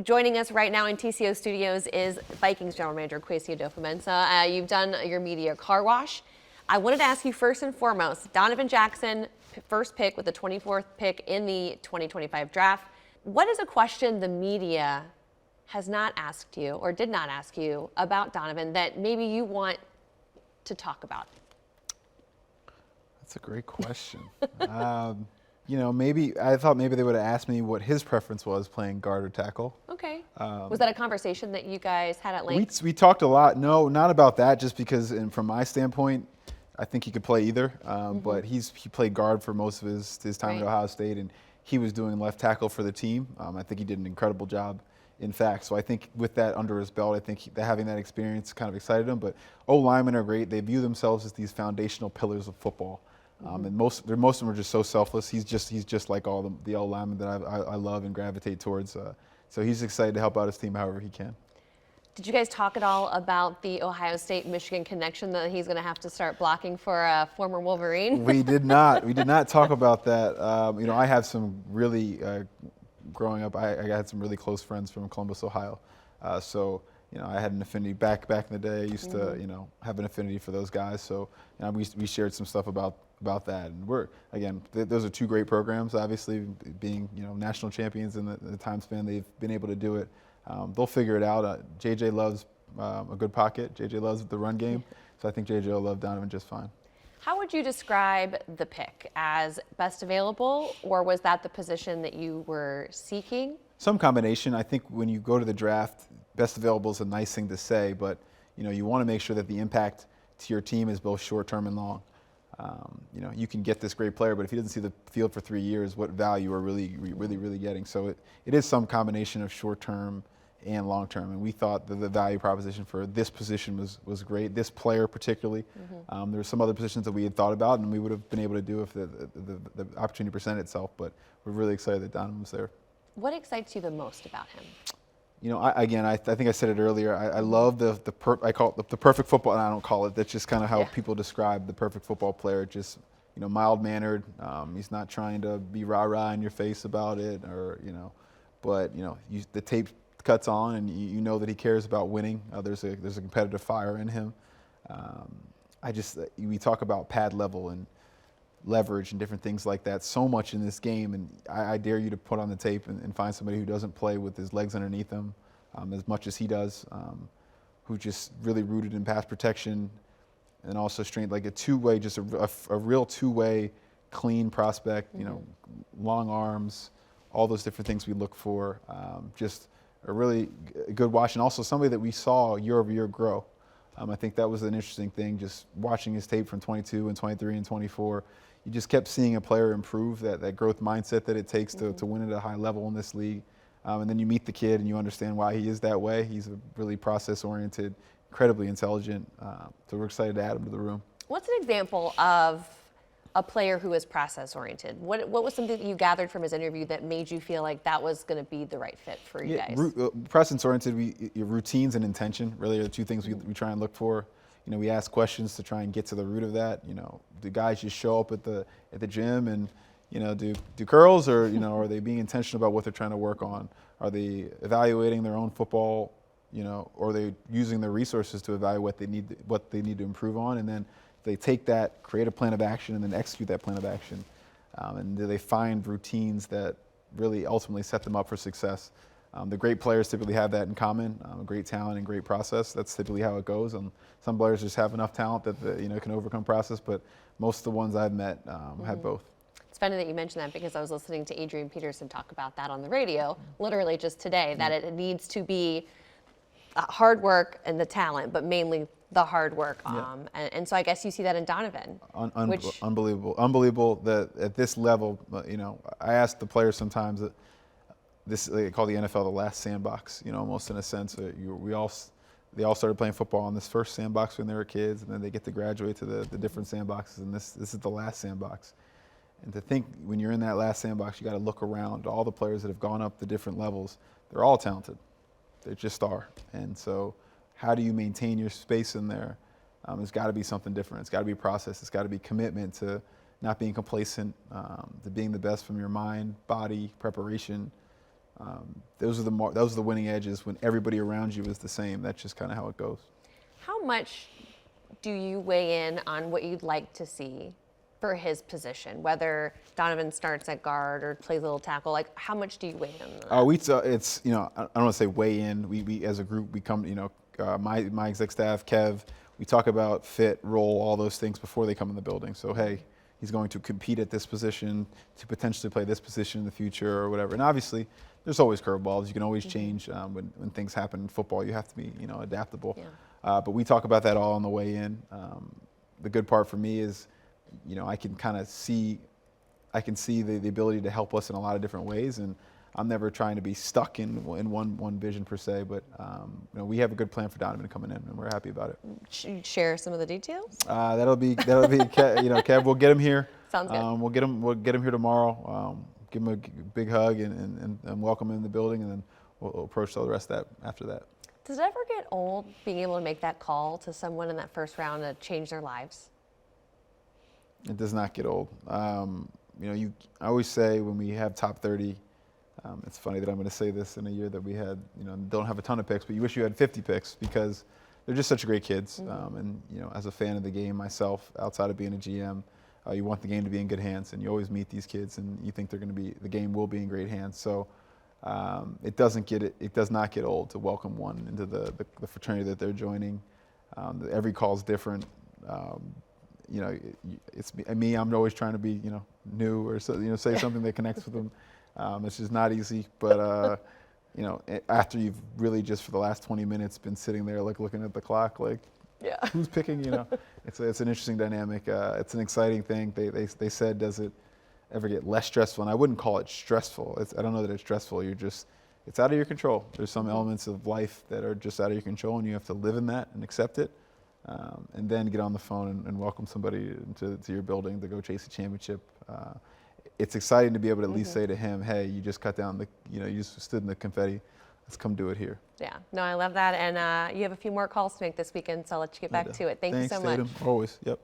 Joining us right now in TCO Studios is Vikings General Manager Kwesi Adofo-Mensah. You've done your media car wash. I wanted to ask you first and foremost, Donovan Jackson, first pick with the 24th pick in the 2025 draft. What is a question the media has not asked you or did not ask you about Donovan that maybe you want to talk about? That's a great question. Maybe I thought maybe they would have asked me what his preference was playing guard or tackle. Okay. Was that a conversation that you guys had at length? We talked a lot. No, not about that. Just because, and from my standpoint, I think he could play either. But he played guard for most of his time at Ohio State, and he was doing left tackle for the team. I think he did an incredible job. In fact, so I think with that under his belt, I think having that experience kind of excited him. But linemen are great. They view themselves as these foundational pillars of football. And most of them are just so selfless. He's just like all the old linemen that I love and gravitate towards. So he's excited to help out his team however he can. Did you guys talk at all about the Ohio State-Michigan connection that he's going to have to start blocking for a former Wolverine? We did not. We did not talk about that. I have some really growing up. I had some really close friends from Columbus, Ohio. I had an affinity back in the day. I used to have an affinity for those guys. So we shared some stuff about that. And those are two great programs. Obviously, being national champions in the time span they've been able to do it. They'll figure it out. JJ loves a good pocket. JJ loves the run game. So I think JJ will love Donovan just fine. How would you describe the pick? As best available, or was that the position that you were seeking? Some combination. I think when you go to the draft, best available is a nice thing to say, but you want to make sure that the impact to your team is both short-term and long. You can get this great player, but if he doesn't see the field for 3 years, what value are really getting? So it is some combination of short-term and long-term, and we thought that the value proposition for this position was great. This player particularly. There were some other positions that we had thought about, and we would have been able to do if the opportunity presented itself. But we're really excited that Donovan was there. What excites you the most about him? I think I said it earlier. I love I call it the perfect football, and I don't call it. That's just kind of how people describe the perfect football player. Just mild-mannered. He's not trying to be rah-rah in your face about it, but the tape cuts on, and you know that he cares about winning. There's a competitive fire in him. We talk about pad level and leverage and different things like that so much in this game, and I dare you to put on the tape and find somebody who doesn't play with his legs underneath him as much as he does, who's just really rooted in pass protection and also strength, like a two-way, just a real two-way clean prospect, long arms, all those different things we look for. Just a really good watch, and also somebody that we saw year over year grow. I think that was an interesting thing, just watching his tape from 22 and 23 and 24. You just kept seeing a player improve, that growth mindset that it takes to win at a high level in this league. And then you meet the kid and you understand why he is that way. He's a really process-oriented, incredibly intelligent. So we're excited to add him to the room. What's an example of a player who is process-oriented? What was something that you gathered from his interview that made you feel like that was going to be the right fit for you guys? Process-oriented, routines and intention really are the two things we try and look for. We ask questions to try and get to the root of that. Do guys just show up at the gym and do curls, or are they being intentional about what they're trying to work on? Are they evaluating their own football, or are they using their resources to evaluate what they need to improve on, and then they take that, create a plan of action, and then execute that plan of action. And do they find routines that really ultimately set them up for success? The great players typically have that in common, great talent and great process. That's typically how it goes. Some players just have enough talent that can overcome process, but most of the ones I've met had both. It's funny that you mentioned that, because I was listening to Adrian Peterson talk about that on the radio, literally just today, that it needs to be hard work and the talent, but mainly the hard work. And so I guess you see that in Donovan. Unbelievable that at this level, I ask the players sometimes that they call the NFL the last sandbox, almost in a sense. They all started playing football in this first sandbox when they were kids, and then they get to graduate to the different sandboxes, and this is the last sandbox. And to think when you're in that last sandbox, you got to look around. All the players that have gone up the different levels, they're all talented. They just are. And so how do you maintain your space in there? It's got to be something different. It's got to be a process. It's got to be commitment to not being complacent, to being the best from your mind, body, preparation, Those are the winning edges when everybody around you is the same. That's just kind of how it goes. How much do you weigh in on what you'd like to see for his position, whether Donovan starts at guard or plays a little tackle? Like, how much do you weigh in on that? It's, I don't want to say weigh in. We as a group, we come, my exec staff, Kev, we talk about fit, role, all those things before they come in the building. So, hey, he's going to compete at this position to potentially play this position in the future or whatever. And obviously, there's always curveballs. You can always change when things happen in football. You have to be, adaptable. Yeah. But we talk about that all on the way in. The good part for me is, I can kind of see, the ability to help us in a lot of different ways, and I'm never trying to be stuck in one vision per se. But we have a good plan for Donovan coming in, and we're happy about it. Should you share some of the details? That'll be Kev. We'll get him here. Sounds good. We'll get him here tomorrow. Give him a big hug and welcome him in the building, and then we'll approach all the rest of that after that. Does it ever get old being able to make that call to someone in that first round to change their lives? It does not get old. I always say when we have top 30, it's funny that I'm going to say this in a year that we had, don't have a ton of picks, but you wish you had 50 picks because they're just such great kids. And as a fan of the game myself, outside of being a GM, you want the game to be in good hands, and you always meet these kids, and you think the game will be in great hands. So it does not get old to welcome one into the fraternity that they're joining. Every call is different. It's me. I'm always trying to be, new or say something that connects with them. It's just not easy. But after you've really just for the last 20 minutes been sitting there looking at the clock, yeah, who's picking? It's an interesting dynamic. It's an exciting thing. They said, does it ever get less stressful? And I wouldn't call it stressful. I don't know that it's stressful. It's out of your control. There's some elements of life that are just out of your control, and you have to live in that and accept it. And then get on the phone and welcome somebody to your building to go chase a championship. It's exciting to be able to at least say to him, hey, you just cut down you just stood in the confetti. Let's come do it here. Yeah, no, I love that. And you have a few more calls to make this weekend, so I'll let you get back to it. Thank you so much. Thanks, Tatum. Always. Yep.